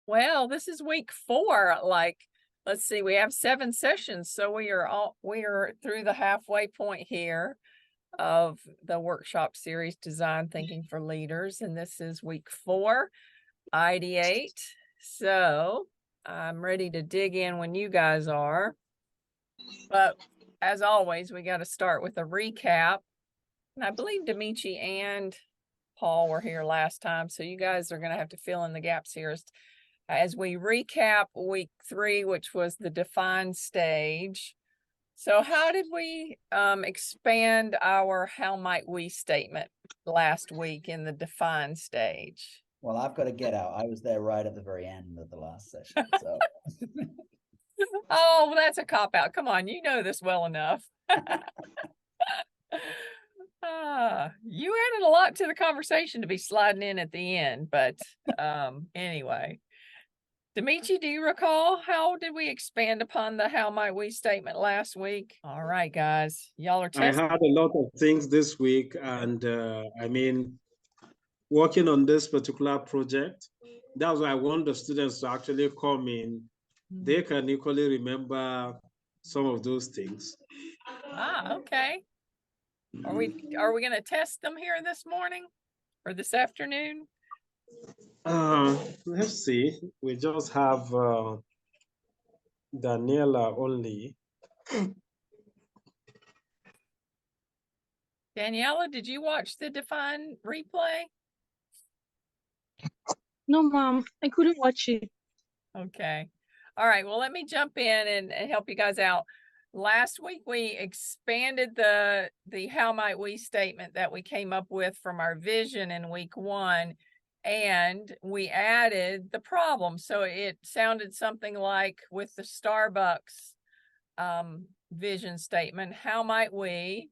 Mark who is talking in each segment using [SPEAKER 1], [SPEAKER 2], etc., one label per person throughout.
[SPEAKER 1] Well, this is week 4. Let's see, we have 7 sessions, so we are through the halfway point here of the workshop series Design Thinking for Leaders, and this is week 4, Ideate. So I'm ready to dig in when you guys are. But as always, we got to start with a recap. And I believe Demetri and Paul were here last time, so you guys are going to have to fill in the gaps here as we recap week 3, which was the define stage. So how did we expand our how might we statement last week in the define stage?
[SPEAKER 2] Well, I've got to get out. I was there right at the very end of the last session. So
[SPEAKER 1] Oh, well, that's a cop-out. Come on, you know this well enough. You added a lot to the conversation to be sliding in at the end, but anyway. Demetri, do you recall how did we expand upon the how might we statement last week? All right, guys, y'all are
[SPEAKER 3] I
[SPEAKER 1] testing.
[SPEAKER 3] had a lot of things this week, and working on this particular project, that's why I want the students to actually come in. They can equally remember some of those things.
[SPEAKER 1] Okay. Are we going to test them here this morning or this afternoon?
[SPEAKER 3] Let's see. We just have Daniela only.
[SPEAKER 1] Daniela, did you watch the Define replay?
[SPEAKER 4] No, Mom, I couldn't watch it.
[SPEAKER 1] Okay. All right. Well, let me jump in and help you guys out. Last week, we expanded the how might we statement that we came up with from our vision in week 1, and we added the problem. So it sounded something like with the Starbucks vision statement, how might we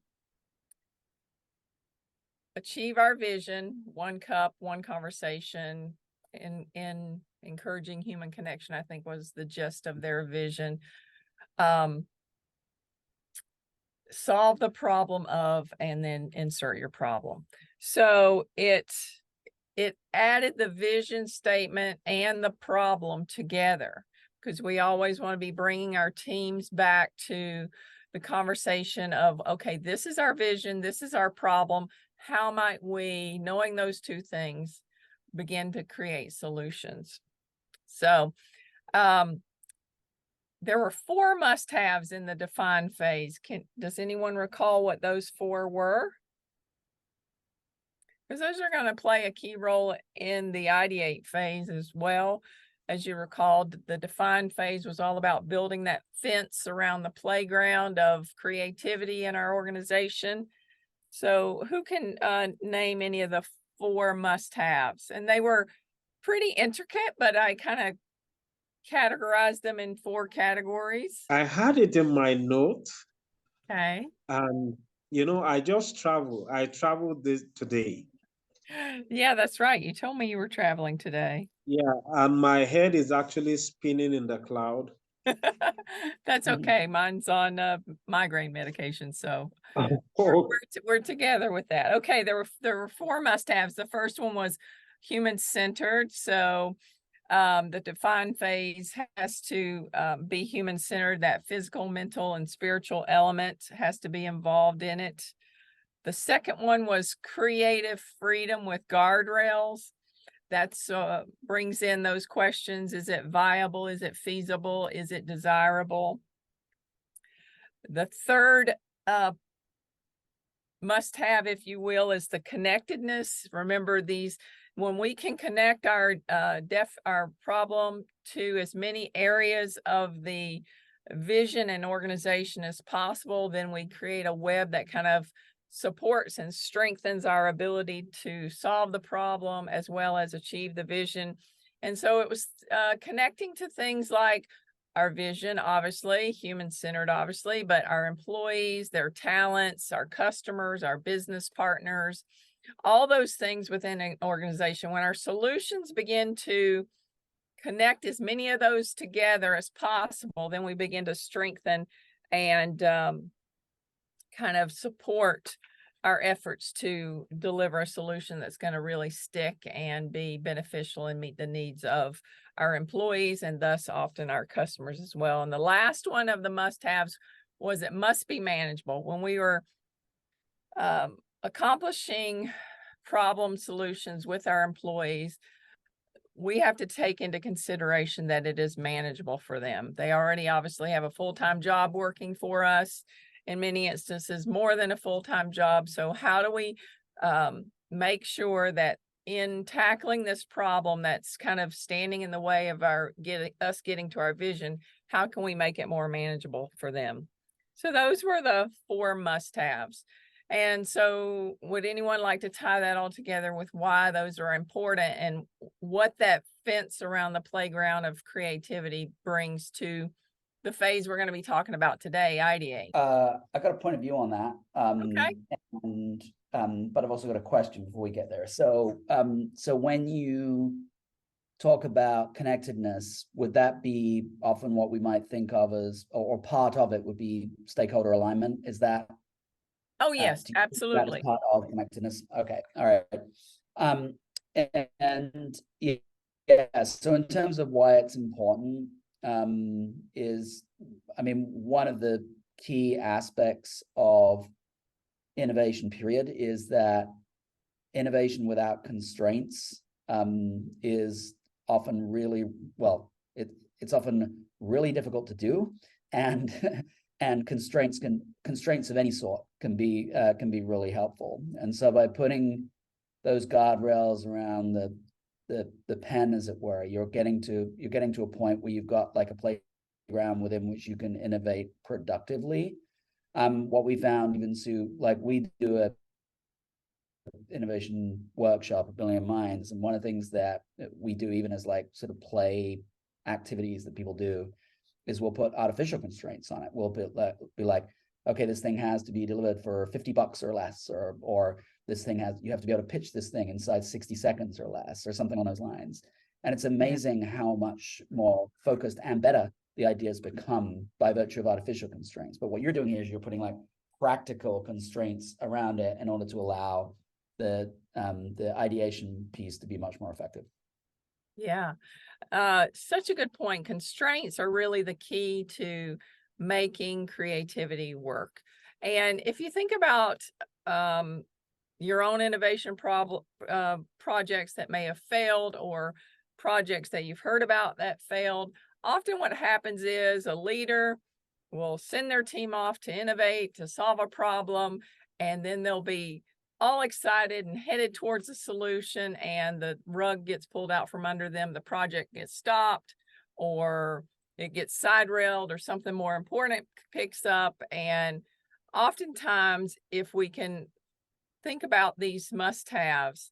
[SPEAKER 1] achieve our vision, 1 cup, 1 conversation, in encouraging human connection, I think was the gist of their vision. Solve the problem of, and then insert your problem. So it added the vision statement and the problem together, because we always want to be bringing our teams back to the conversation of, okay, this is our vision, this is our problem. How might we, knowing those 2 things, begin to create solutions? So there were 4 must-haves in the define phase. Does anyone recall what those 4 were? Because those are going to play a key role in the ideate phase as well. As you recall, the define phase was all about building that fence around the playground of creativity in our organization. So who can name any of the 4 must-haves? And they were pretty intricate, but I kind of categorized them in 4 categories.
[SPEAKER 3] I had it in my note.
[SPEAKER 1] Okay.
[SPEAKER 3] And, I just traveled. I traveled today.
[SPEAKER 1] Yeah, that's right. You told me you were traveling today.
[SPEAKER 3] Yeah, and my head is actually spinning in the cloud.
[SPEAKER 1] That's okay. Mine's on migraine medication, so we're together with that. Okay, there were 4 must-haves. The first one was human-centered. So the define phase has to be human-centered. That physical, mental, and spiritual element has to be involved in it. The second one was creative freedom with guardrails. That's brings in those questions. Is it viable? Is it feasible? Is it desirable? The third must-have, if you will, is the connectedness. Remember, when we can connect our problem to as many areas of the vision and organization as possible, then we create a web that kind of supports and strengthens our ability to solve the problem as well as achieve the vision. And so it was connecting to things like our vision, obviously, human-centered, obviously, but our employees, their talents, our customers, our business partners, all those things within an organization. When our solutions begin to connect as many of those together as possible, then we begin to strengthen and kind of support our efforts to deliver a solution that's going to really stick and be beneficial and meet the needs of our employees and thus often our customers as well. And the last one of the must-haves was it must be manageable. When we were accomplishing problem solutions with our employees, we have to take into consideration that it is manageable for them. They already obviously have a full-time job working for us, in many instances more than a full-time job. So how do we make sure that in tackling this problem that's kind of standing in the way of us getting to our vision, how can we make it more manageable for them? So those were the 4 must-haves. And so would anyone like to tie that all together with why those are important and what that fence around the playground of creativity brings to the phase we're going to be talking about today, Ideate?
[SPEAKER 2] I got a point of view on that.
[SPEAKER 1] Okay.
[SPEAKER 2] And but I've also got a question before we get there. So so when you talk about connectedness, would that be often what we might think of as, or part of it would be stakeholder alignment? Is that?
[SPEAKER 1] Oh, yes,
[SPEAKER 2] do you think that
[SPEAKER 1] absolutely.
[SPEAKER 2] is part of connectedness? Okay, all right. And yeah, so in terms of why it's important, is, I mean, one of the key aspects of innovation period is that innovation without constraints is often really, well, it's often really difficult to do, and and constraints of any sort can be really helpful. And so by putting those guardrails around the pen, as it were, you're getting to a point where you've got like a playground within which you can innovate productively. What we found, even Sue, like we do a innovation workshop at Billion Minds, and one of the things that we do, even as like sort of play activities that people do, is we'll put artificial constraints on it. We'll be like, okay, this thing has to be delivered for $50 or less, or this thing you have to be able to pitch this thing inside 60 seconds or less, or something on those lines. And it's amazing how much more focused and better the ideas become by virtue of artificial constraints. But what you're doing here is you're putting like practical constraints around it in order to allow the ideation piece to be much more effective.
[SPEAKER 1] Yeah, such a good point. Constraints are really the key to making creativity work. And if you think about your own innovation projects that may have failed, or projects that you've heard about that failed, often what happens is a leader will send their team off to innovate, to solve a problem, and then they'll be all excited and headed towards the solution, and the rug gets pulled out from under them. The project gets stopped, or it gets side railed, or something more important picks up. And oftentimes, if we can think about these must-haves,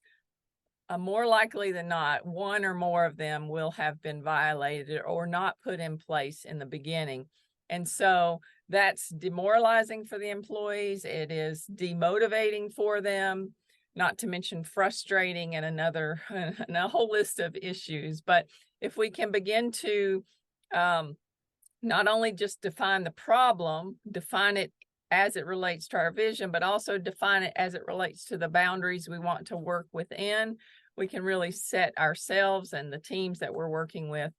[SPEAKER 1] more likely than not, one or more of them will have been violated or not put in place in the beginning. And so that's demoralizing for the employees. It is demotivating for them, not to mention frustrating, and a whole list of issues. But if we can begin to not only just define the problem, define it as it relates to our vision, but also define it as it relates to the boundaries we want to work within, we can really set ourselves and the teams that we're working with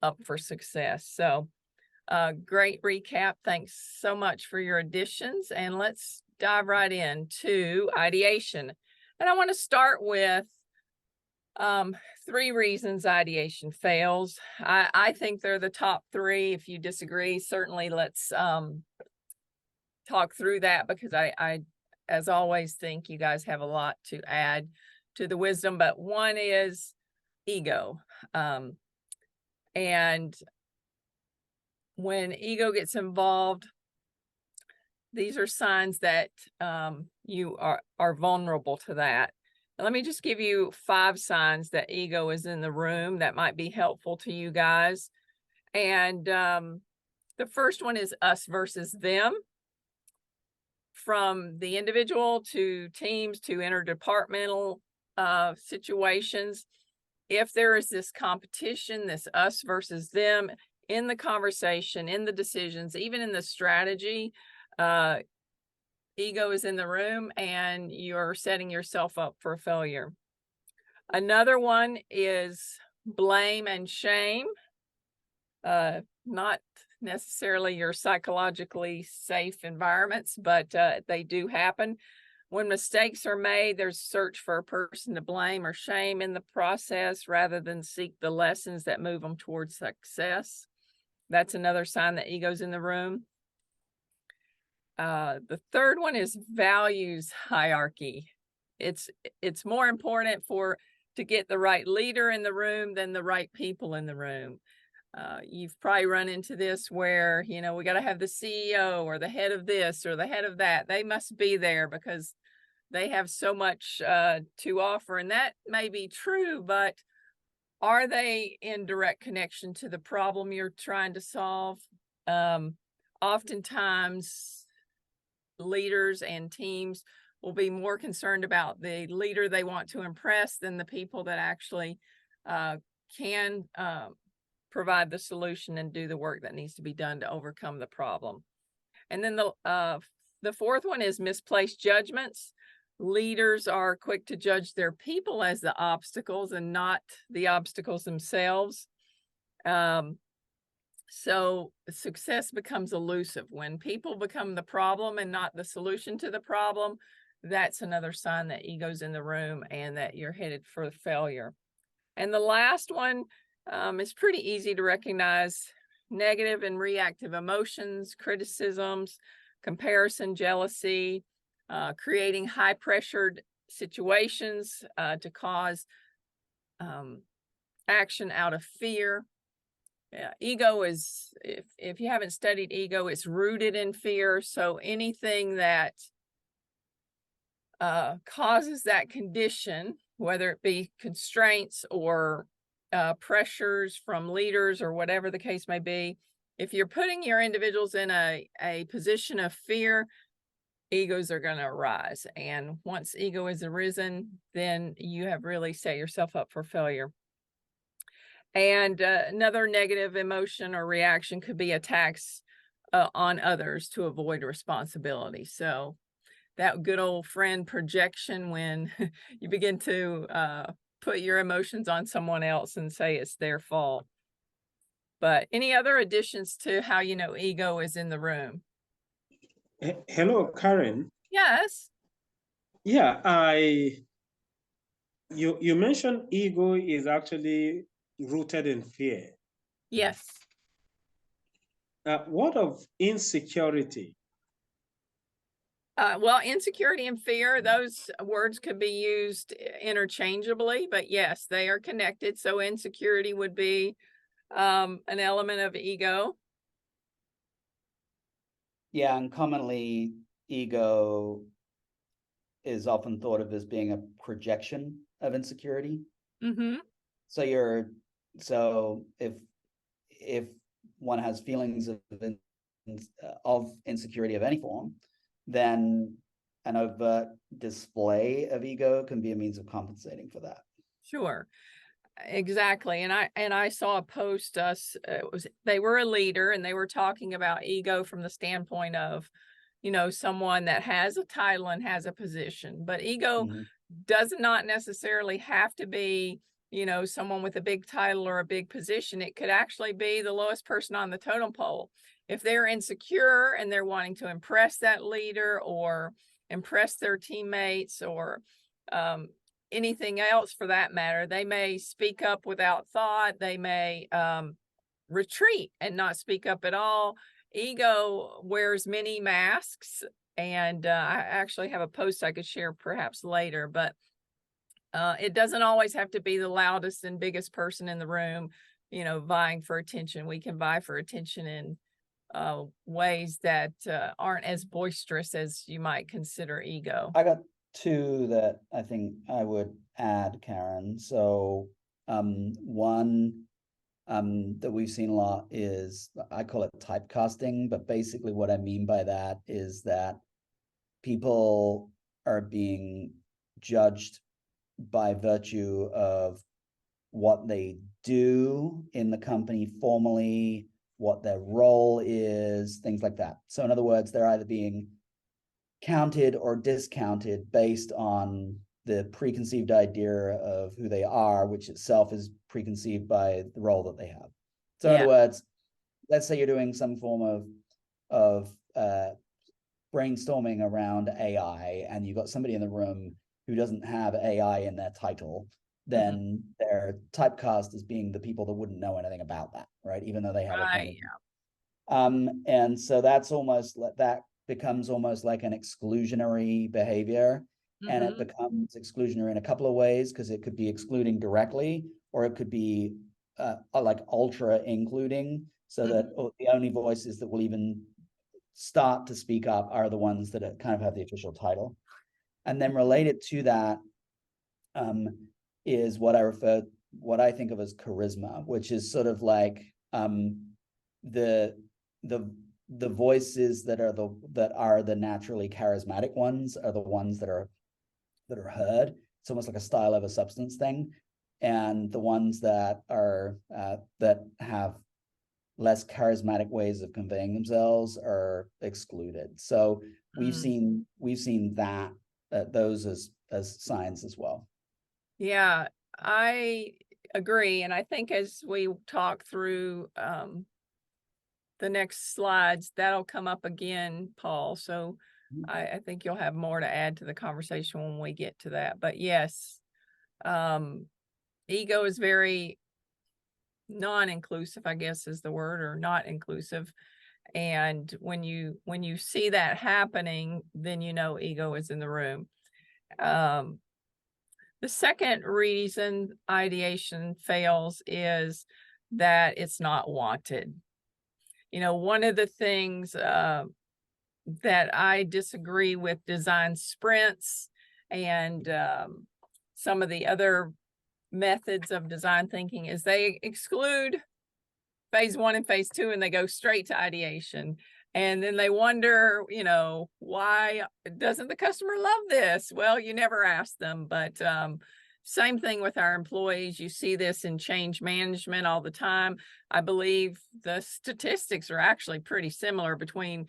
[SPEAKER 1] up for success. So great recap. Thanks so much for your additions, and let's dive right into ideation. And I want to start with 3 reasons ideation fails. I think they're the top 3. If you disagree, certainly let's talk through that, because I, as always, think you guys have a lot to add to the wisdom. But one is ego. And when ego gets involved, these are signs that you are vulnerable to that. Now, let me just give you 5 signs that ego is in the room that might be helpful to you guys. And the first one is us versus them. From the individual to teams to interdepartmental situations, if there is this competition, this us versus them in the conversation, in the decisions, even in the strategy, ego is in the room and you're setting yourself up for failure. Another one is blame and shame. Not necessarily your psychologically safe environments, but they do happen. When mistakes are made, there's search for a person to blame or shame in the process rather than seek the lessons that move them towards success. That's another sign that ego's in the room. The third one is values hierarchy. It's more important to get the right leader in the room than the right people in the room. You've probably run into this where, we got to have the CEO or the head of this or the head of that. They must be there because they have so much to offer. And that may be true, but are they in direct connection to the problem you're trying to solve? Oftentimes, leaders and teams will be more concerned about the leader they want to impress than the people that actually can provide the solution and do the work that needs to be done to overcome the problem. And then the fourth one is misplaced judgments. Leaders are quick to judge their people as the obstacles and not the obstacles themselves. So success becomes elusive. When people become the problem and not the solution to the problem, that's another sign that ego's in the room and that you're headed for failure. And the last one is pretty easy to recognize: negative and reactive emotions, criticisms, comparison, jealousy, creating high-pressured situations to cause action out of fear. Ego is, if you haven't studied ego, it's rooted in fear. So anything that causes that condition, whether it be constraints or pressures from leaders or whatever the case may be, if you're putting your individuals in a position of fear, egos are going to arise. And once ego is arisen, then you have really set yourself up for failure. And another negative emotion or reaction could be attacks on others to avoid responsibility. So that good old friend projection, when you begin to put your emotions on someone else and say it's their fault. But any other additions to how you know ego is in the room?
[SPEAKER 3] Hello, Karen.
[SPEAKER 1] Yes.
[SPEAKER 3] Yeah, you mentioned ego is actually rooted in fear.
[SPEAKER 1] Yes.
[SPEAKER 3] What of insecurity?
[SPEAKER 1] Well, insecurity and fear, those words could be used interchangeably, but yes, they are connected. So insecurity would be an element of ego.
[SPEAKER 2] Yeah, and commonly ego is often thought of as being a projection of insecurity.
[SPEAKER 1] Mm-hmm.
[SPEAKER 2] So if one has feelings of insecurity of any form, then an overt display of ego can be a means of compensating for that.
[SPEAKER 1] Sure. Exactly. And I saw a post, they were a leader and they were talking about ego from the standpoint of, someone that has a title and has a position, but ego does not necessarily have to be, someone with a big title or a big position. It could actually be the lowest person on the totem pole. If they're insecure and they're wanting to impress that leader or impress their teammates or anything else for that matter, they may speak up without thought. They may retreat and not speak up at all. Ego wears many masks, and I actually have a post I could share perhaps later, but it doesn't always have to be the loudest and biggest person in the room, vying for attention. We can vie for attention in ways that aren't as boisterous as you might consider ego.
[SPEAKER 2] I got two that I think I would add, Karen. So one that we've seen a lot is, I call it typecasting, but basically what I mean by that is that people are being judged by virtue of what they do in the company formally, what their role is, things like that. So in other words, they're either being counted or discounted based on the preconceived idea of who they are, which itself is preconceived by the role that they have. So in
[SPEAKER 1] Yeah.
[SPEAKER 2] other words, let's say you're doing some form of brainstorming around AI, and you've got somebody in the room who doesn't have AI in their title, then they're typecast as being the people that wouldn't know anything about that, right? Even though they have a point of view. And so that's almost that becomes almost like an exclusionary behavior, and it becomes exclusionary in a couple of ways, because it could be excluding directly, or it could be like ultra including, so that the only voices that will even start to speak up are the ones that kind of have the official title. And then related to that is what I think of as charisma, which is sort of like the voices that are the naturally charismatic ones are the ones that are heard. It's almost like a style over substance thing, and the ones that are that have less charismatic ways of conveying themselves are excluded. So we've seen that those as signs as well.
[SPEAKER 1] Yeah, I agree. And I think as we talk through the next slides, that'll come up again, Paul. So I think you'll have more to add to the conversation when we get to that. But yes, ego is very non-inclusive, I guess is the word, or not inclusive. And when you see that happening, then you know ego is in the room. The second reason ideation fails is that it's not wanted. You know, one of the things that I disagree with design sprints and some of the other methods of design thinking is they exclude phase 1 and phase 2 and they go straight to ideation. And then they wonder, you know, why doesn't the customer love this? Well, you never ask them, but same thing with our employees. You see this in change management all the time. I believe the statistics are actually pretty similar between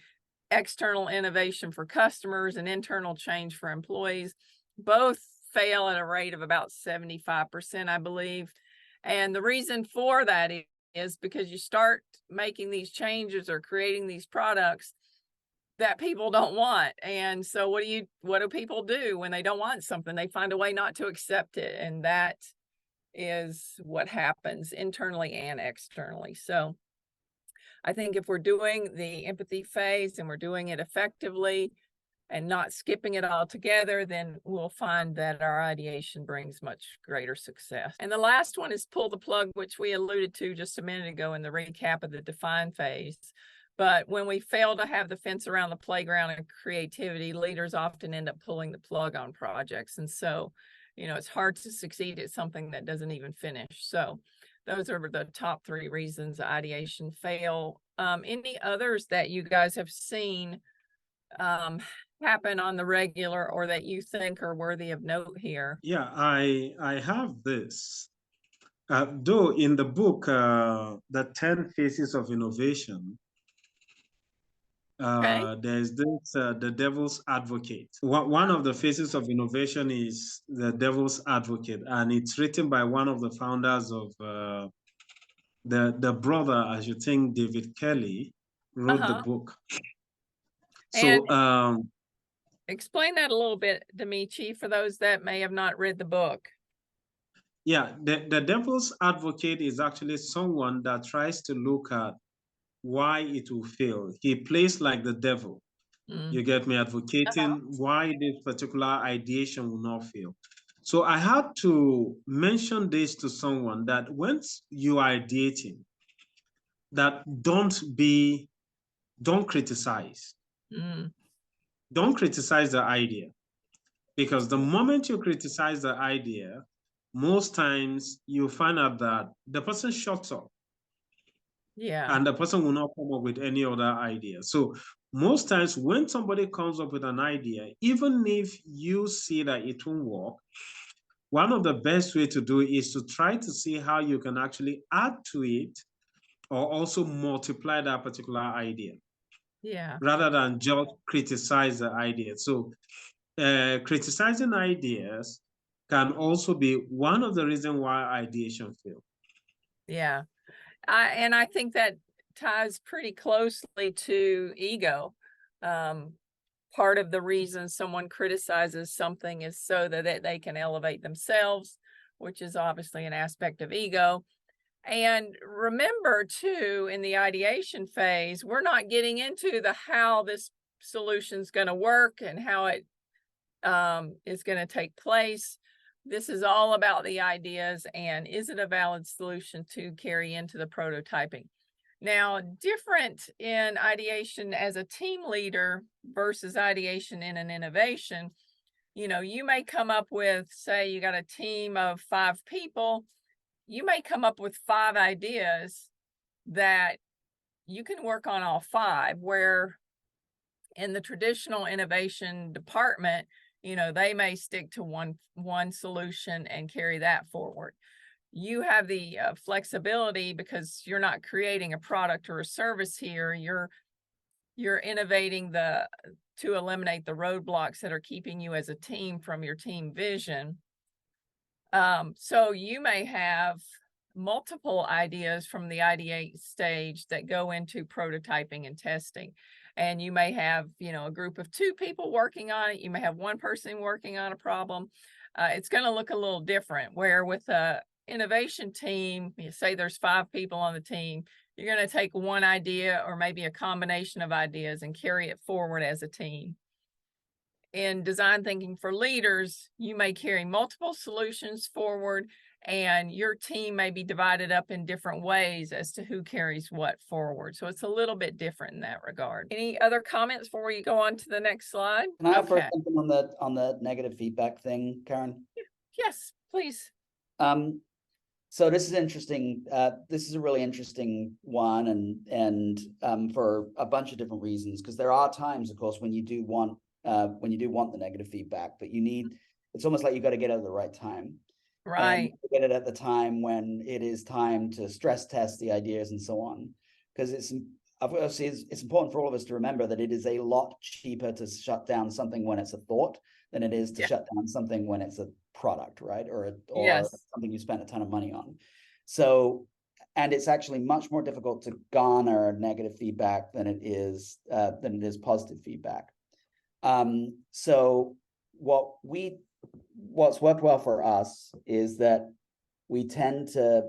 [SPEAKER 1] external innovation for customers and internal change for employees. Both fail at a rate of about 75%, I believe. And the reason for that is because you start making these changes or creating these products that people don't want. And so what do people do when they don't want something? They find a way not to accept it. And that is what happens internally and externally. So I think if we're doing the empathy phase and we're doing it effectively and not skipping it all together, then we'll find that our ideation brings much greater success. And the last one is pull the plug, which we alluded to just a minute ago in the recap of the define phase. But when we fail to have the fence around the playground and creativity, leaders often end up pulling the plug on projects. And so, you know, it's hard to succeed at something that doesn't even finish. So those are the top 3 reasons ideation fail. Any others that you guys have seen happen on the regular or that you think are worthy of note here?
[SPEAKER 3] Yeah, I have this. Though in the book, The 10 Phases of Innovation, there's this, the devil's advocate. One of the phases of innovation is the devil's advocate, and it's written by one of the founders of the brother, as you think, David Kelly, wrote the book. So
[SPEAKER 1] and explain that a little bit, Demichi, for those that may have not read the book.
[SPEAKER 3] Yeah, the devil's advocate is actually someone that tries to look at why it will fail. He plays like the devil. You get me, advocating why this particular ideation will not fail. So I had to mention this to someone, that once you are ideating, that don't criticize. Don't criticize the idea, because the moment you criticize the idea, most times you find out that the person shuts up.
[SPEAKER 1] Yeah.
[SPEAKER 3] And the person will not come up with any other idea. So most times when somebody comes up with an idea, even if you see that it won't work, one of the best way to do it is to try to see how you can actually add to it or also multiply that particular idea.
[SPEAKER 1] Yeah.
[SPEAKER 3] rather than just criticize the idea. So criticizing ideas can also be one of the reasons why ideation fails.
[SPEAKER 1] Yeah. And I think that ties pretty closely to ego. Part of the reason someone criticizes something is so that they can elevate themselves, which is obviously an aspect of ego. And remember too, in the ideation phase, we're not getting into the how this solution's going to work and how it is going to take place. This is all about the ideas and is it a valid solution to carry into the prototyping. Now, different in ideation as a team leader versus ideation in an innovation. You know, you may come up with, say, you got a team of 5 people. You may come up with 5 ideas that you can work on all 5, where in the traditional innovation department, you know, they may stick to one solution and carry that forward. You have the flexibility because you're not creating a product or a service here. You're innovating to eliminate the roadblocks that are keeping you as a team from your team vision. So you may have multiple ideas from the ideate stage that go into prototyping and testing. And you may have, you know, a group of 2 people working on it. You may have 1 person working on a problem. It's going to look a little different, where with a innovation team, you say there's 5 people on the team, you're going to take one idea or maybe a combination of ideas and carry it forward as a team. In design thinking for leaders, you may carry multiple solutions forward and your team may be divided up in different ways as to who carries what forward. So it's a little bit different in that regard. Any other comments before you go on to the next slide?
[SPEAKER 2] Can I offer something on the negative feedback thing, Karen?
[SPEAKER 1] Yes, please.
[SPEAKER 2] So this is interesting. This is a really interesting one, and for a bunch of different reasons, because there are times, of course, when you do want the negative feedback, but it's almost like you got to get it at the right time.
[SPEAKER 1] Right.
[SPEAKER 2] And get it at the time when it is time to stress test the ideas and so on. Because it's important for all of us to remember that it is a lot cheaper to shut down something when it's a thought than it is to shut down something when it's a product, right? Or something you spent a ton of money on. So, and it's actually much more difficult to garner negative feedback than it is positive feedback. So what's worked well for us is that we tend to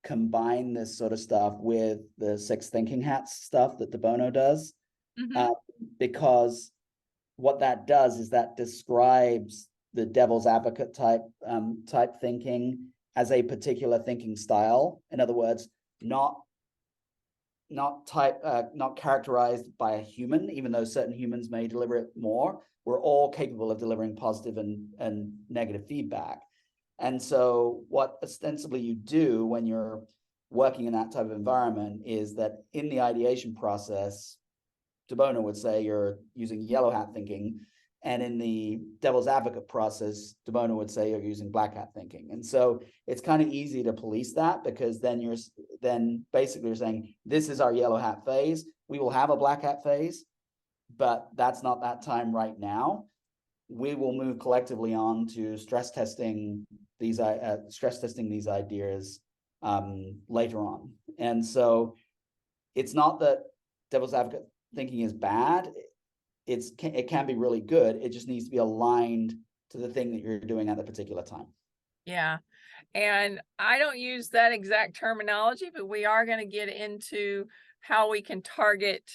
[SPEAKER 2] combine this sort of stuff with the 6 thinking hats stuff that De Bono does, because what that does is that describes the devil's advocate type thinking as a particular thinking style. In other words, not characterized by a human, even though certain humans may deliver it more. We're all capable of delivering positive and negative feedback. And so what ostensibly you do when you're working in that type of environment is that in the ideation process, De Bono would say you're using yellow hat thinking, and in the devil's advocate process, De Bono would say you're using black hat thinking. And so it's kind of easy to police that, because then you're saying, this is our yellow hat phase. We will have a black hat phase, but that's not that time right now. We will move collectively on to stress testing these ideas later on. And so it's not that devil's advocate thinking is bad. It can be really good. It just needs to be aligned to the thing that you're doing at the particular time.
[SPEAKER 1] Yeah. And I don't use that exact terminology, but we are going to get into how we can target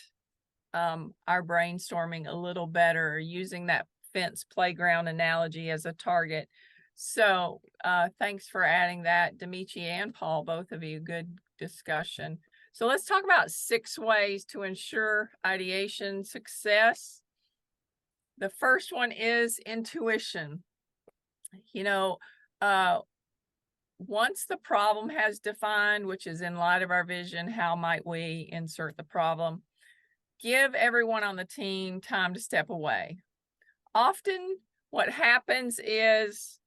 [SPEAKER 1] our brainstorming a little better using that fence playground analogy as a target. So thanks for adding that, Demichi and Paul, both of you. Good discussion. So let's talk about 6 ways to ensure ideation success. The first one is intuition. You know, once the problem has defined, which is in light of our vision, how might we insert the problem? Give everyone on the team time to step away. Often what happens is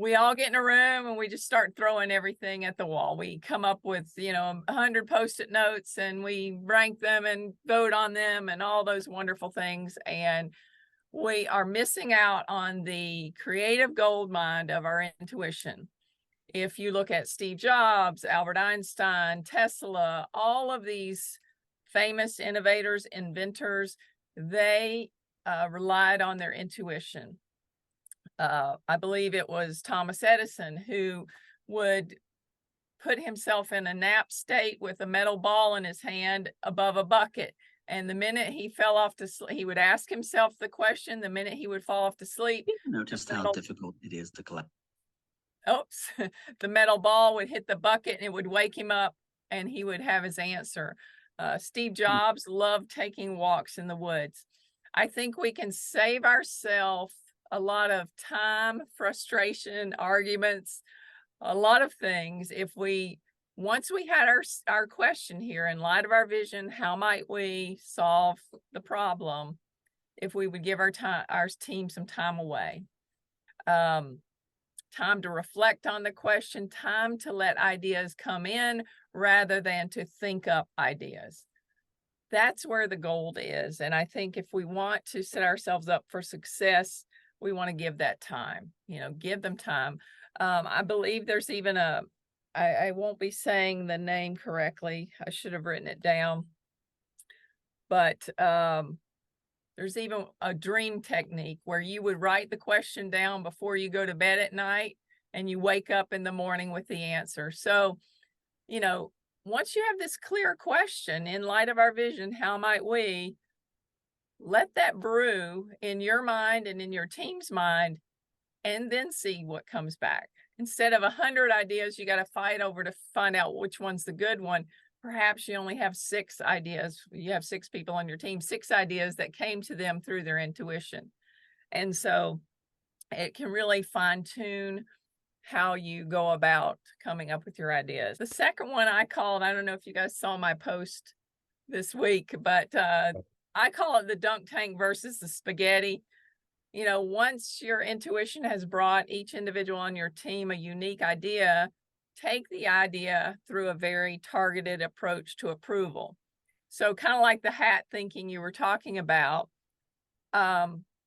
[SPEAKER 1] we all get in a room and we just start throwing everything at the wall. We come up with, 100 Post-it notes and we rank them and vote on them and all those wonderful things. And we are missing out on the creative gold mine of our intuition. If you look at Steve Jobs, Albert Einstein, Tesla, all of these famous innovators, inventors, they relied on their intuition. I believe it was Thomas Edison who would put himself in a nap state with a metal ball in his hand above a bucket. And the minute he fell off to sleep, he would ask himself the question. The minute he would fall off to sleep,
[SPEAKER 5] Noticed how difficult it is to collect.
[SPEAKER 1] Oops, the metal ball would hit the bucket and it would wake him up and he would have his answer. Steve Jobs loved taking walks in the woods. I think we can save ourselves a lot of time, frustration, arguments, a lot of things if once we had our question here, in light of our vision, how might we solve the problem if we would give our team some time away? Time to reflect on the question, time to let ideas come in rather than to think up ideas. That's where the gold is. And I think if we want to set ourselves up for success, we want to give that time, give them time. I believe there's even I won't be saying the name correctly. I should have written it down. But there's even a dream technique where you would write the question down before you go to bed at night and you wake up in the morning with the answer. So, once you have this clear question, in light of our vision, how might we, let that brew in your mind and in your team's mind, and then see what comes back. Instead of 100 ideas, you got to fight over to find out which one's the good one. Perhaps you only have 6 ideas. You have 6 people on your team, 6 ideas that came to them through their intuition. And so it can really fine tune how you go about coming up with your ideas. The second one I called, I don't know if you guys saw my post this week, but I call it the dunk tank versus the spaghetti. Once your intuition has brought each individual on your team a unique idea, take the idea through a very targeted approach to approval. So kind of like the hat thinking you were talking about,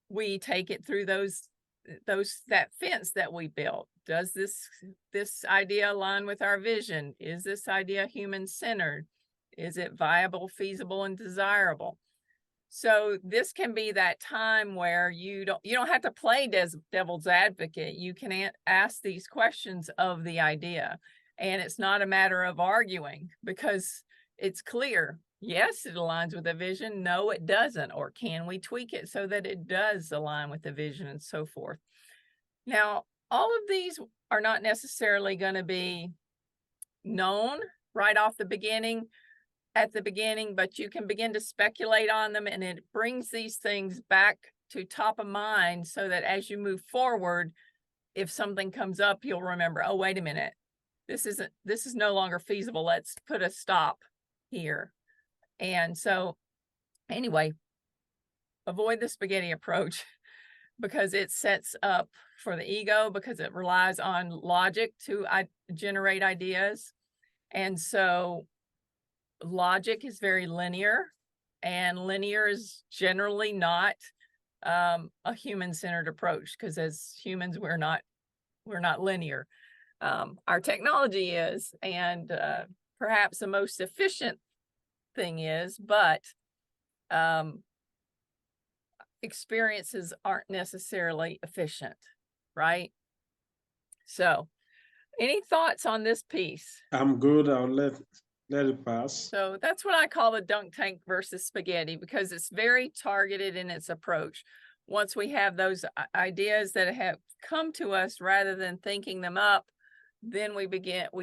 [SPEAKER 1] we take it through that fence that we built. Does this idea align with our vision? Is this idea human-centered? Is it viable, feasible, and desirable? So this can be that time where you don't have to play devil's advocate. You can ask these questions of the idea, and it's not a matter of arguing because it's clear. Yes, it aligns with the vision. No, it doesn't. Or can we tweak it so that it does align with the vision and so forth? Now, all of these are not necessarily going to be known right off the beginning. At the beginning, but you can begin to speculate on them, and it brings these things back to top of mind so that as you move forward, if something comes up, you'll remember, oh, wait a minute, this is no longer feasible. Let's put a stop here. And so anyway, avoid the spaghetti approach because it sets up for the ego, because it relies on logic to generate ideas. And so logic is very linear, and linear is generally not a human-centered approach, because as humans, we're not linear. Our technology is, and perhaps the most efficient thing is, but experiences aren't necessarily efficient, right? So any thoughts on this piece?
[SPEAKER 3] I'm good. I'll let it pass.
[SPEAKER 1] So that's what I call the dunk tank versus spaghetti, because it's very targeted in its approach. Once we have those ideas that have come to us, rather than thinking them up, then we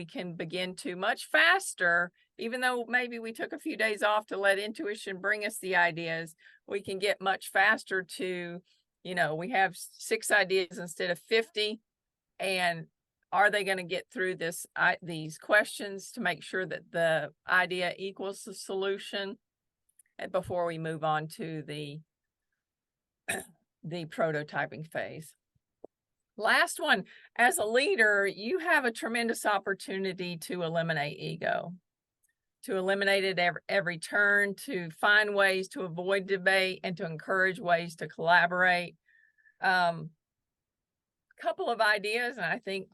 [SPEAKER 1] can begin to much faster, even though maybe we took a few days off to let intuition bring us the ideas, we can get much faster to, we have 6 ideas instead of 50, and are they going to get through these questions to make sure that the idea equals the solution before we move on to the prototyping phase? Last one, as a leader, you have a tremendous opportunity to eliminate ego, to eliminate it every turn, to find ways to avoid debate and to encourage ways to collaborate. Couple of ideas, and I think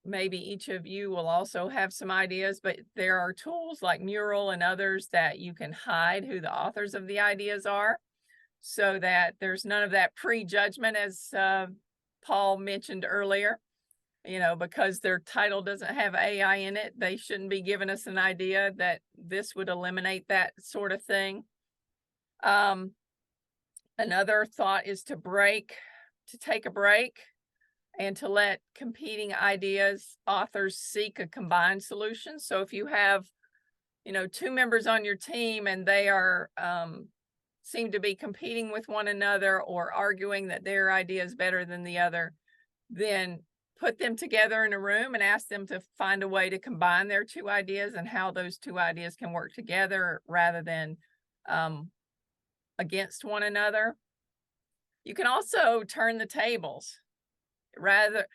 [SPEAKER 1] maybe each of you will also have some ideas, but there are tools like Mural and others that you can hide who the authors of the ideas are, so that there's none of that prejudgment, as Paul mentioned earlier. You know, because their title doesn't have AI in it, they shouldn't be giving us an idea. That this would eliminate that sort of thing. Another thought is to take a break and to let competing authors seek a combined solution. So if you have, you know, two members on your team and they are seem to be competing with one another or arguing that their idea is better than the other, then put them together in a room and ask them to find a way to combine their two ideas and how those two ideas can work together rather than against one another. You can also turn the tables rather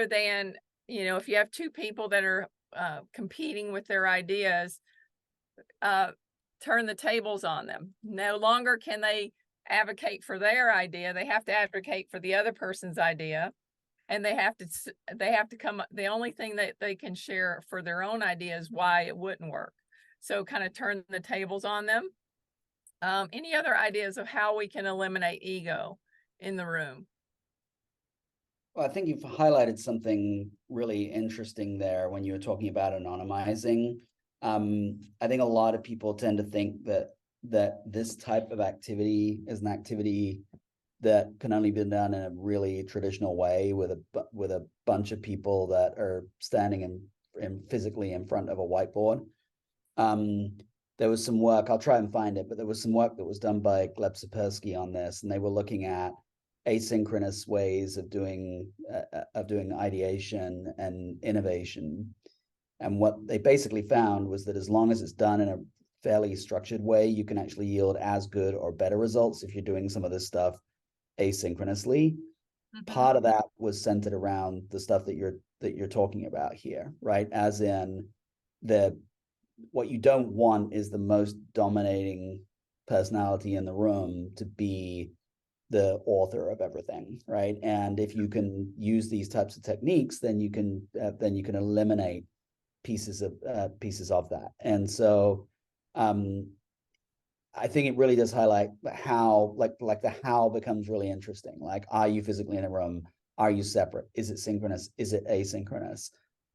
[SPEAKER 1] than, you know, if you have two people that are competing with their ideas, turn the tables on them. No longer can they advocate for their idea. They have to advocate for the other person's idea. And they have to come, the only thing that they can share for their own idea is why it wouldn't work. So kind of turn the tables on them. Any other ideas of how we can eliminate ego in the room?
[SPEAKER 2] Well, I think you've highlighted something really interesting there when you were talking about anonymizing. I think a lot of people tend to think that this type of activity is an activity that can only be done in a really traditional way with a bunch of people that are standing in physically in front of a whiteboard. There was some work, I'll try and find it, but there was some work that was done by Gleb Sapersky on this, and they were looking at asynchronous ways of doing ideation and innovation. And what they basically found was that as long as it's done in a fairly structured way, you can actually yield as good or better results if you're doing some of this stuff asynchronously. Part of that was centered around the stuff that you're talking about here, right? As in what you don't want is the most dominating personality in the room to be the author of everything, right? And if you can use these types of techniques, then you can eliminate pieces of that. And so I think it really does highlight how, like the how becomes really interesting. Like, are you physically in a room? Are you separate? Is it synchronous? Is it asynchronous?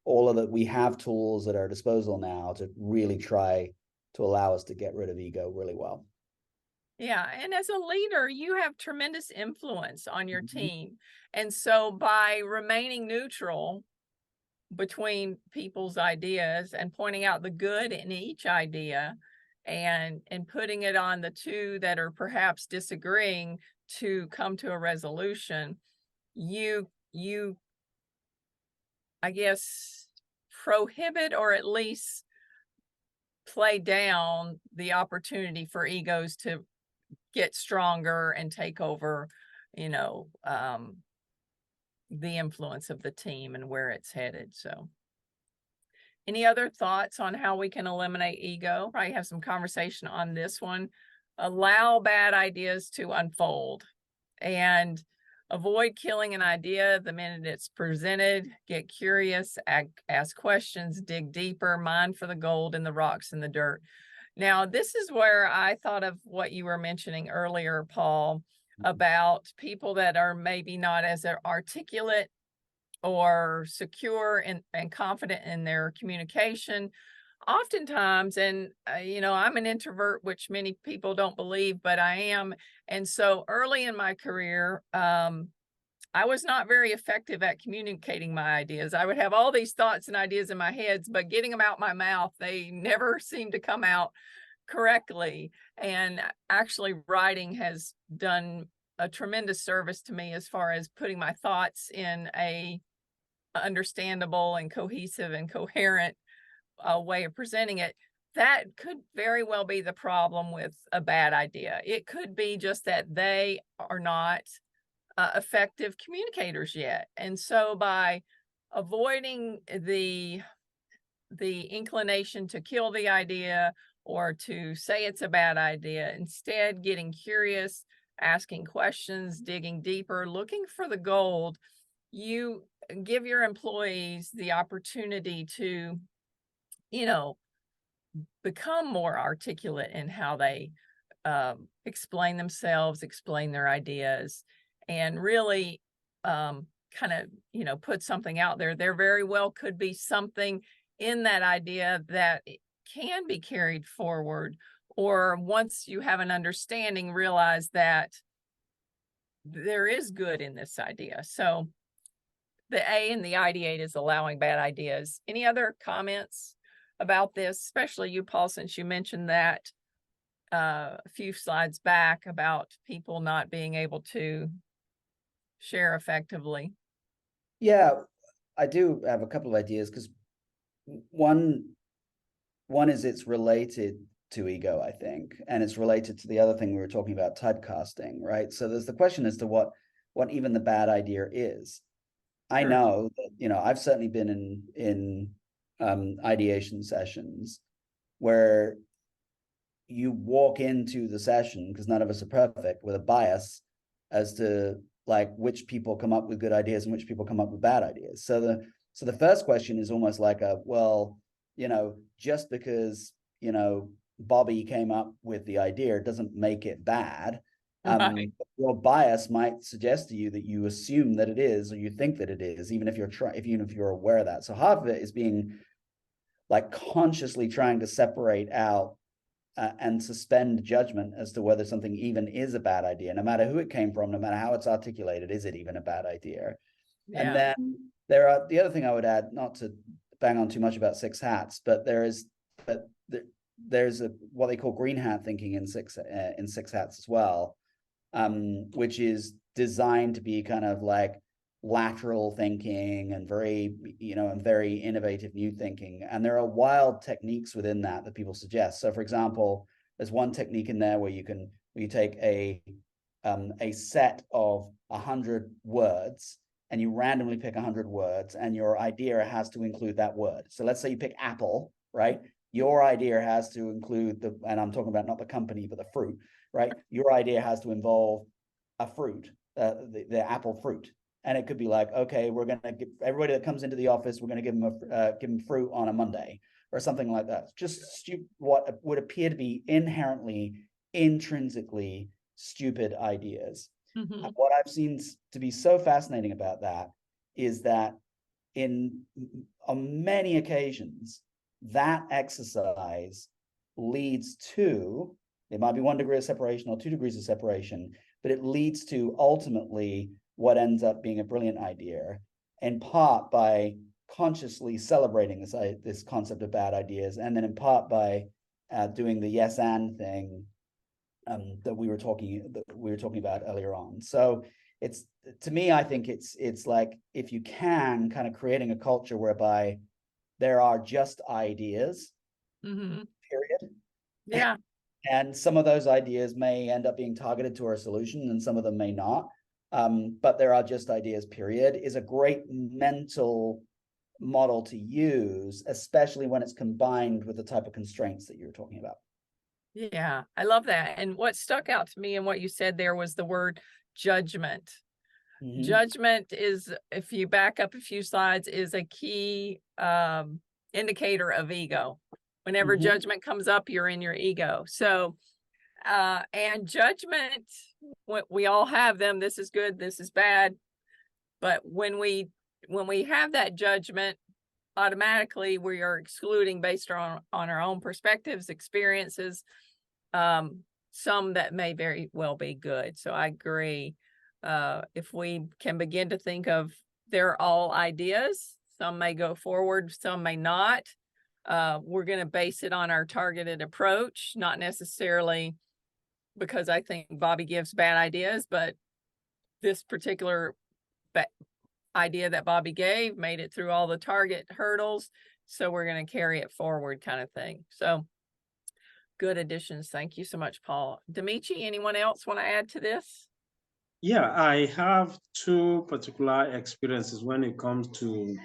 [SPEAKER 2] All of that, we have tools at our disposal now to really try to allow us to get rid of ego really well.
[SPEAKER 1] Yeah, and as a leader, you have tremendous influence on your team. And so by remaining neutral between people's ideas and pointing out the good in each idea and putting it on the two that are perhaps disagreeing to come to a resolution, you I guess prohibit or at least play down the opportunity for egos to get stronger and take over, you know, the influence of the team and where it's headed. So any other thoughts on how we can eliminate ego? Probably have some conversation on this one. Allow bad ideas to unfold and avoid killing an idea the minute it's presented. Get curious, ask questions, dig deeper, mine for the gold in the rocks and the dirt. Now, this is where I thought of what you were mentioning earlier, Paul, about people that are maybe not as articulate or secure and confident in their communication. Oftentimes, and you know, I'm an introvert, which many people don't believe, but I am. And so early in my career, I was not very effective at communicating my ideas. I would have all these thoughts and ideas in my head, but getting them out my mouth, they never seemed to come out correctly. And actually, writing has done a tremendous service to me as far as putting my thoughts in a understandable and cohesive and coherent way of presenting it. That could very well be the problem with a bad idea. It could be just that they are not effective communicators yet. And so by avoiding the inclination to kill the idea or to say it's a bad idea, instead getting curious, asking questions, digging deeper, looking for the gold, you give your employees the opportunity to, you know, become more articulate in how they explain themselves, explain their ideas, and really kind of, you know, put something out there. There very well could be something in that idea that can be carried forward, or once you have an understanding, realize that there is good in this idea. So the A in the ideate is allowing bad ideas. Any other comments about this, especially you, Paul, since you mentioned that a few slides back about people not being able to share effectively?
[SPEAKER 2] Yeah, I do have a couple of ideas, because one is it's related to ego, I think, and it's related to the other thing we were talking about, typecasting, right? So there's the question as to what even the bad idea is. I know that, you know, I've certainly been in ideation sessions where you walk into the session, because none of us are perfect, with a bias as to like which people come up with good ideas and which people come up with bad ideas. So the first question is almost like a, well, you know, just because, you know, Bobby came up with the idea doesn't make it bad.
[SPEAKER 1] Right.
[SPEAKER 2] Your bias might suggest to you that you assume that it is, or you think that it is, even if you're aware of that. So half of it is being like consciously trying to separate out and suspend judgment as to whether something even is a bad idea, no matter who it came from, no matter how it's articulated. Is it even a bad idea?
[SPEAKER 1] Yeah.
[SPEAKER 2] And then the other thing I would add, not to bang on too much about six hats, but there's what they call green hat thinking in six hats as well, which is designed to be kind of like lateral thinking and very, you know, and very innovative new thinking. And there are wild techniques within that people suggest. So for example, there's one technique in there where you take a set of 100 words, and you randomly pick 100 words, and your idea has to include that word. So let's say you pick apple, right? Your idea has to include and I'm talking about not the company, but the fruit, right? Your idea has to involve a fruit, the apple fruit. And it could be like, okay, we're going to give everybody that comes into the office, we're going to give them fruit on a Monday, or something like that. Just what would appear to be inherently, intrinsically stupid ideas.
[SPEAKER 1] Mm-hmm.
[SPEAKER 2] What I've seen to be so fascinating about that is that on many occasions, that exercise leads to, it might be 1 degree of separation or 2 degrees of separation, but it leads to ultimately what ends up being a brilliant idea, in part by consciously celebrating this concept of bad ideas, and then in part by doing the yes and thing that we were talking about earlier on. So it's, to me, I think it's like, if you can, kind of creating a culture whereby there are just ideas,
[SPEAKER 1] Mm-hmm.
[SPEAKER 2] period.
[SPEAKER 1] Yeah.
[SPEAKER 2] And some of those ideas may end up being targeted to a solution, and some of them may not. But there are just ideas, period, is a great mental model to use, especially when it's combined with the type of constraints that you're talking about.
[SPEAKER 1] Yeah, I love that. And what stuck out to me and what you said there was the word judgment.
[SPEAKER 2] Mm-hmm.
[SPEAKER 1] Judgment is, if you back up a few slides, is a key indicator of ego. Whenever
[SPEAKER 2] Mm-hmm.
[SPEAKER 1] judgment comes up, you're in your ego. So, and judgment, we all have them. This is good, this is bad. But when we have that judgment, automatically we are excluding based on our own perspectives, experiences, some that may very well be good. So I agree. If we can begin to think of, they're all ideas, some may go forward, some may not. We're going to base it on our targeted approach, not necessarily because I think Bobby gives bad ideas, but this particular idea that Bobby gave made it through all the target hurdles. So we're going to carry it forward, kind of thing. So good additions. Thank you so much, Paul. Demichi, anyone else want to add to this?
[SPEAKER 3] Yeah, I have two particular experiences when it comes to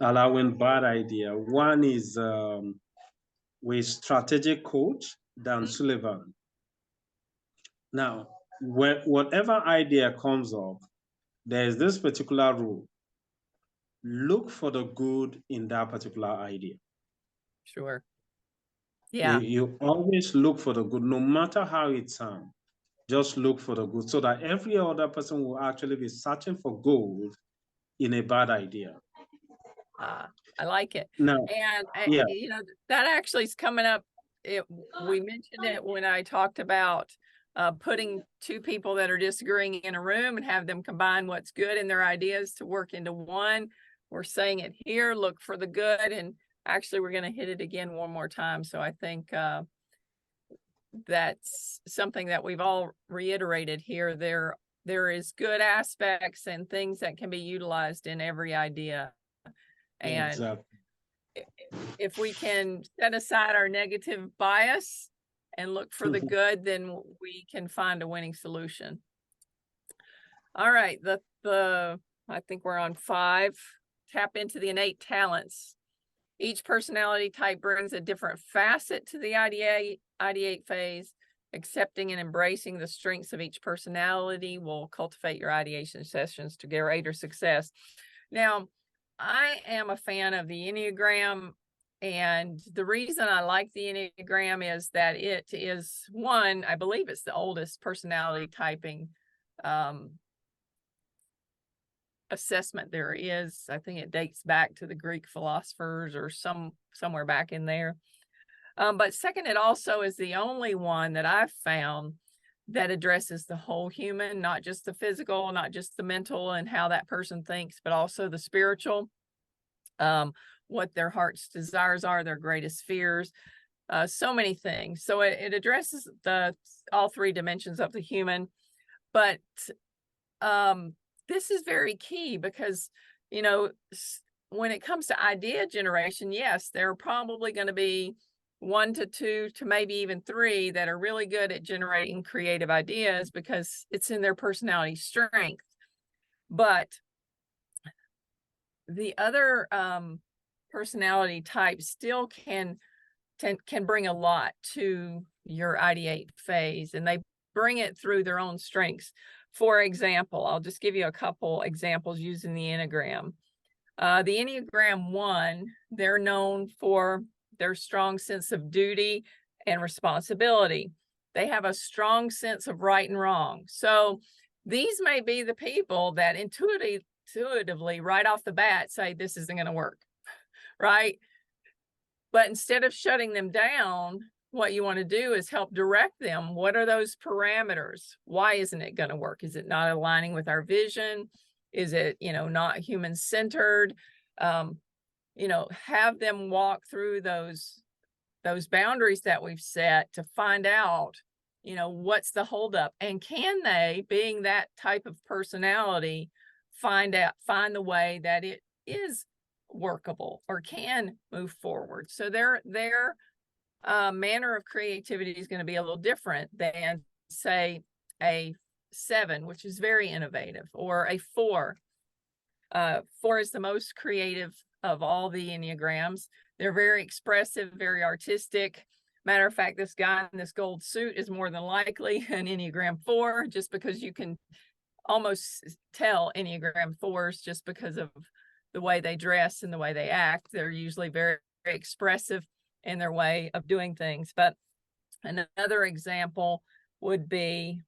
[SPEAKER 3] allowing bad idea. One is with strategic coach Dan Sullivan. Now, whatever idea comes up, there is this particular rule. Look for the good in that particular idea.
[SPEAKER 1] Sure. Yeah.
[SPEAKER 3] You always look for the good, no matter how it sounds. Just look for the good so that every other person will actually be searching for gold in a bad idea.
[SPEAKER 1] I like it.
[SPEAKER 3] Now,
[SPEAKER 1] And
[SPEAKER 3] yeah,
[SPEAKER 1] you know, that actually is coming up. We mentioned it when I talked about putting two people that are disagreeing in a room and have them combine what's good in their ideas to work into one. We're saying it here, look for the good. And actually, we're going to hit it again one more time. So I think that's something that we've all reiterated here. There is good aspects and things that can be utilized in every idea. And
[SPEAKER 3] exactly.
[SPEAKER 1] if we can set aside our negative bias and look for the good, then we can find a winning solution. All right, I think we're on 5. Tap into the innate talents. Each personality type brings a different facet to the ideate phase. Accepting and embracing the strengths of each personality will cultivate your ideation sessions to greater success. Now, I am a fan of the Enneagram, and the reason I like the Enneagram is that it is one, I believe it's the oldest personality typing assessment there is. I think it dates back to the Greek philosophers or somewhere back in there. But second, it also is the only one that I've found that addresses the whole human, not just the physical, not just the mental and how that person thinks, but also the spiritual, what their heart's desires are, their greatest fears, so many things. So it addresses all 3 dimensions of the human. But this is very key because, you know, when it comes to idea generation, yes, there are probably going to be 1 to 2 to maybe even 3 that are really good at generating creative ideas because it's in their personality strength. But the other personality types still can bring a lot to your ideate phase, and they bring it through their own strengths. For example, I'll just give you a couple examples using the Enneagram. The Enneagram 1, they're known for their strong sense of duty and responsibility. They have a strong sense of right and wrong. So these may be the people that intuitively right off the bat say this isn't going to work, right? But instead of shutting them down, what you want to do is help direct them. What are those parameters? Why isn't it going to work? Is it not aligning with our vision? Is it, not human-centered? Have them walk through those boundaries that we've set to find out, what's the holdup, and can they, being that type of personality, find the way that it is workable or can move forward. So their manner of creativity is going to be a little different than, say, a 7, which is very innovative, or a 4. 4 is the most creative of all the Enneagrams. They're very expressive, very artistic. Matter of fact, this guy in this gold suit is more than likely an Enneagram 4, just because you can almost tell Enneagram 4s just because of the way they dress and the way they act. They're usually very, very expressive in their way of doing things. But another example would be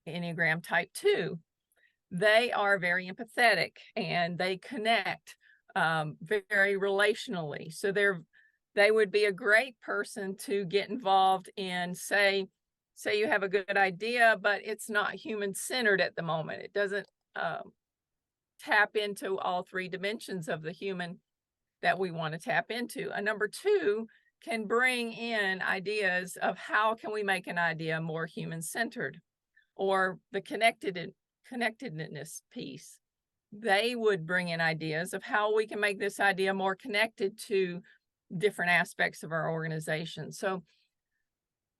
[SPEAKER 1] Enneagram type 2. They are very empathetic and they connect very relationally. So they would be a great person to get involved in, say you have a good idea, but it's not human-centered at the moment. It doesn't tap into all 3 dimensions of the human that we want to tap into. A number 2 can bring in ideas of how can we make an idea more human-centered, or the connectedness piece. They would bring in ideas of how we can make this idea more connected to different aspects of our organization. So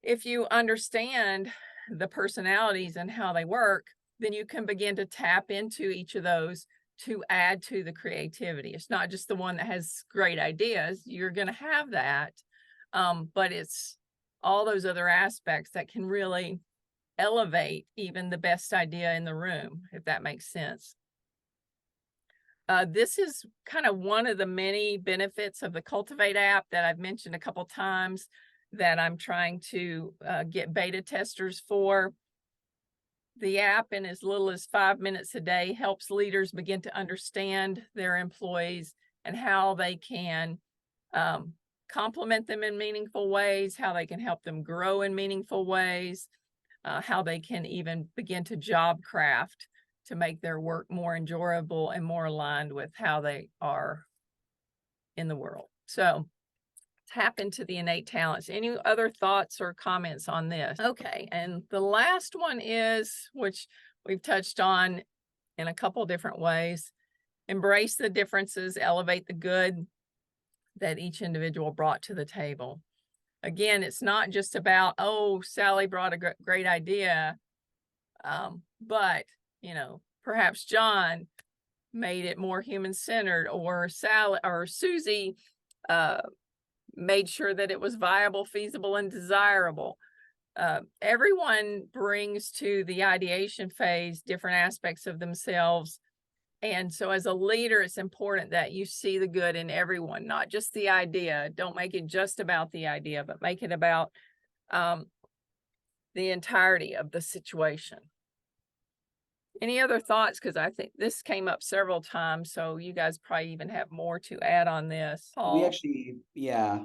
[SPEAKER 1] if you understand the personalities and how they work, then you can begin to tap into each of those to add to the creativity. It's not just the one that has great ideas. You're going to have that. But it's all those other aspects that can really elevate even the best idea in the room, if that makes sense. This is kind of one of the many benefits of the Cultivate app that I've mentioned a couple times that I'm trying to get beta testers for. The app, in as little as 5 minutes a day, helps leaders begin to understand their employees and how they can compliment them in meaningful ways, how they can help them grow in meaningful ways, how they can even begin to job craft to make their work more enjoyable and more aligned with how they are in the world. So tap into the innate talents. Any other thoughts or comments on this? Okay, and the last one is, which we've touched on in a couple different ways, embrace the differences, elevate the good that each individual brought to the table. Again, it's not just about, oh, Sally brought a great idea, but, you know, perhaps John made it more human-centered, or Sally or Susie made sure that it was viable, feasible, and desirable. Everyone brings to the ideation phase different aspects of themselves. And so as a leader, it's important that you see the good in everyone, not just the idea. Don't make it just about the idea, but make it about the entirety of the situation. Any other thoughts? Because I think this came up several times, so you guys probably even have more to add on this. Paul?
[SPEAKER 2] We actually, yeah,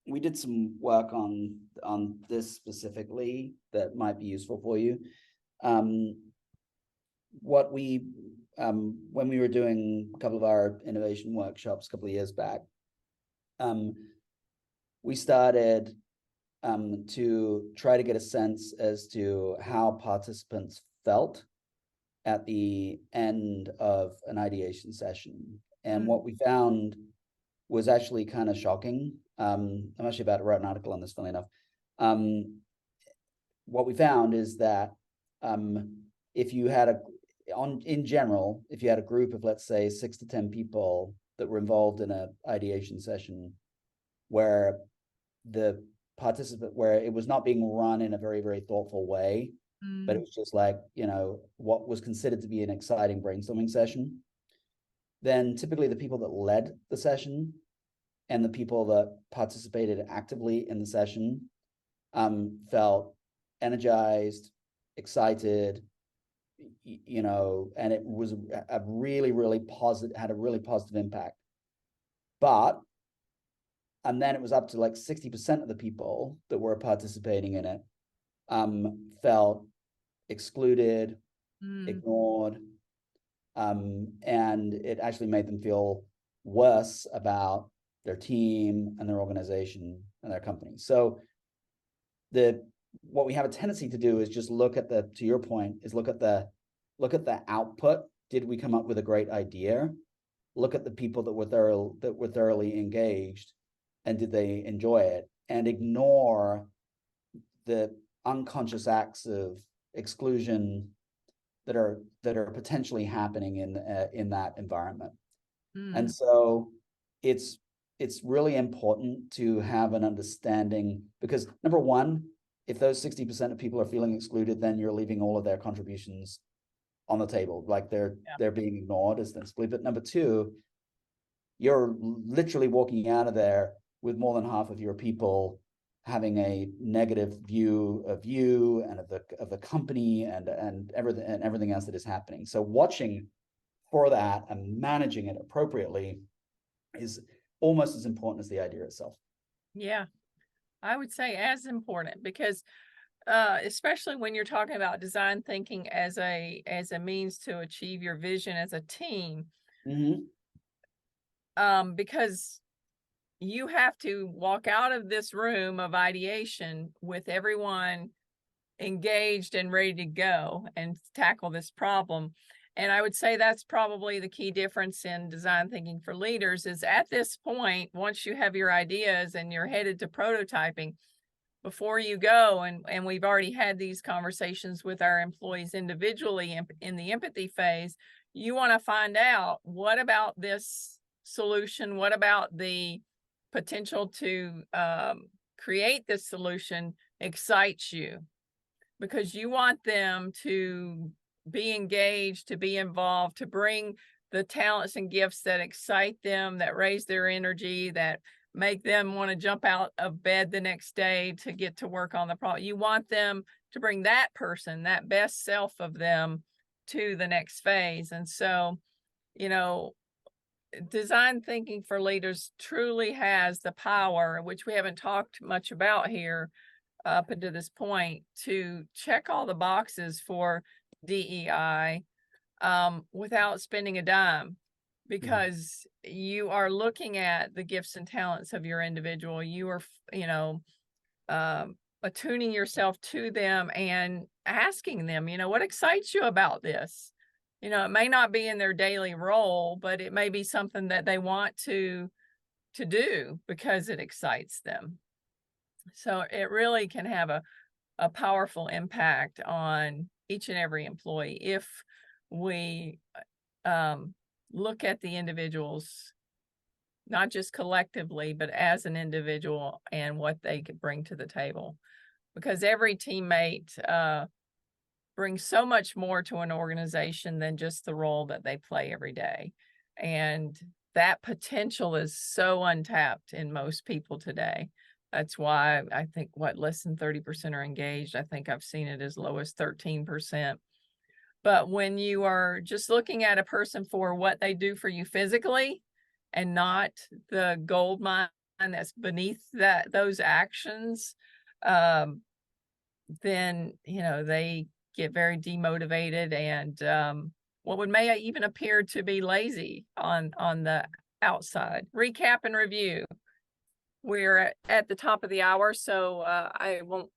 [SPEAKER 2] we did some work on this specifically that might be useful for you. What we, when we were doing a couple of our innovation workshops a couple of years back, we started to try to get a sense as to how participants felt at the end of an ideation session. And what we found was actually kind of shocking. I'm actually about to write an article on this, funny enough. What we found is that if you had in general, if you had a group of, let's say, 6 to 10 people that were involved in an ideation session where the participant, where it was not being run in a very, very thoughtful way, but it was just like, you know, what was considered to be an exciting brainstorming session, then typically the people that led the session and the people that participated actively in the session felt energized, excited, you know, and it was a really, really positive, had a really positive impact. But, and then it was up to like 60% of the people that were participating in it felt excluded, ignored, and it actually made them feel worse about their team and their organization and their company. So what we have a tendency to do is just look at to your point, is look at the output. Did we come up with a great idea? Look at the people that were thoroughly engaged, and did they enjoy it? And ignore the unconscious acts of exclusion that are potentially happening in that environment. And so it's really important to have an understanding, because number one, if those 60% of people are feeling excluded, then you're leaving all of their contributions on the table, like they're being ignored ostensibly. But number two, you're literally walking out of there with more than half of your people having a negative view of you and of the company and everything else that is happening. So watching for that and managing it appropriately is almost as important as the idea itself.
[SPEAKER 1] Yeah, I would say as important, because especially when you're talking about design thinking as a means to achieve your vision as a team, because you have to walk out of this room of ideation with everyone engaged and ready to go and tackle this problem. And I would say that's probably the key difference in design thinking for leaders, is at this point, once you have your ideas and you're headed to prototyping, before you go, and we've already had these conversations with our employees individually in the empathy phase, you want to find out, what about this solution? What about the potential to create this solution excites you? Because you want them to be engaged, to be involved, to bring the talents and gifts that excite them, that raise their energy, that make them want to jump out of bed the next day to get to work on the problem. You want them to bring that person, that best self of them, to the next phase. And so, you know, design thinking for leaders truly has the power, which we haven't talked much about here up until this point, to check all the boxes for DEI without spending a dime, because you are looking at the gifts and talents of your individual. You are, you know, attuning yourself to them and asking them, you know, what excites you about this? You know, it may not be in their daily role, but it may be something that they want to do because it excites them. So it really can have a powerful impact on each and every employee if we look at the individuals, not just collectively, but as an individual and what they could bring to the table. Because every teammate brings so much more to an organization than just the role that they play every day. And that potential is so untapped in most people today. That's why I think less than 30% are engaged. I think I've seen it as low as 13%. But when you are just looking at a person for what they do for you physically and not the gold mine that's beneath those actions, then, you know, they get very demotivated and what may even appear to be lazy on the outside. Recap and review. We're at the top of the hour, so I won't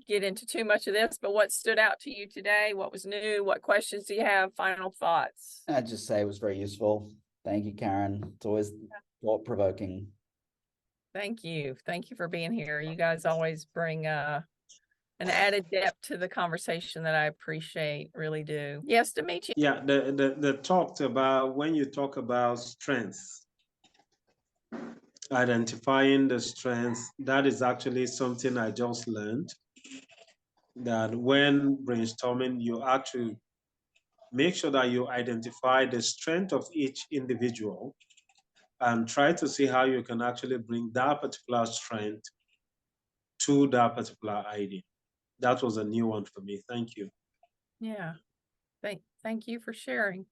[SPEAKER 1] get into too much of this, but what stood out to you today? What was new? What questions do you have? Final thoughts?
[SPEAKER 2] I'd just say it was very useful. Thank you, Karen. It's always thought-provoking.
[SPEAKER 1] Thank you. Thank you for being here. You guys always bring an added depth to the conversation that I appreciate, really do. Yes, Demetri.
[SPEAKER 3] Yeah, the talked about, when you talk about strengths, identifying the strengths, that is actually something I just learned, that when brainstorming, you actually make sure that you identify the strength of each individual and try to see how you can actually bring that particular strength to that particular idea. That was a new one for me. Thank you.
[SPEAKER 1] Yeah. Thank you for sharing.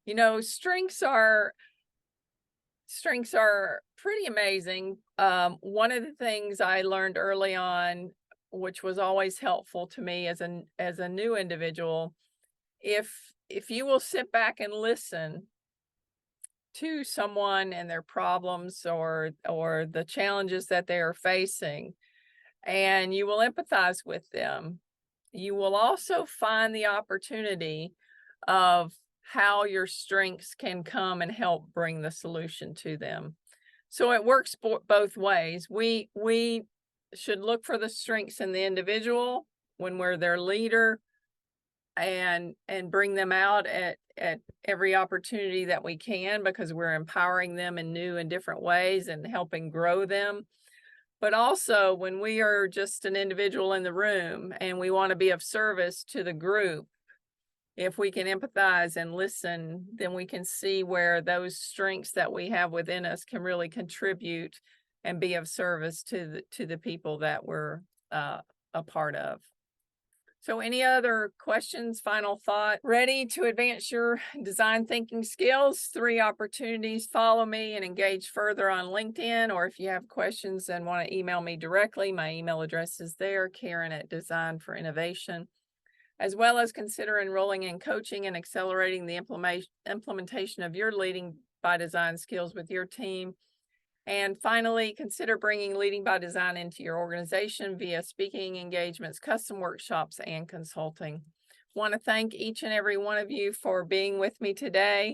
[SPEAKER 1] You know, strengths are pretty amazing. One of the things I learned early on, which was always helpful to me as a new individual, if you will sit back and listen to someone and their problems or the challenges that they are facing, and you will empathize with them, you will also find the opportunity of how your strengths can come and help bring the solution to them. So it works both ways. We should look for the strengths in the individual when we're their leader and bring them out at every opportunity that we can, because we're empowering them in new and different ways and helping grow them. But also when we are just an individual in the room and we want to be of service to the group, if we can empathize and listen, then we can see where those strengths that we have within us can really contribute and be of service to the people that we're a part of. So any other questions, final thought? Ready to advance your design thinking skills? 3 opportunities. Follow me and engage further on LinkedIn, or if you have questions and want to email me directly, my email address is there, Karen@Design for Innovation, as well as consider enrolling in coaching and accelerating the implementation of your leading by design skills with your team. And finally, consider bringing Leading by Design into your organization via speaking engagements, custom workshops, and consulting. Want to thank each and every one of you for being with me today.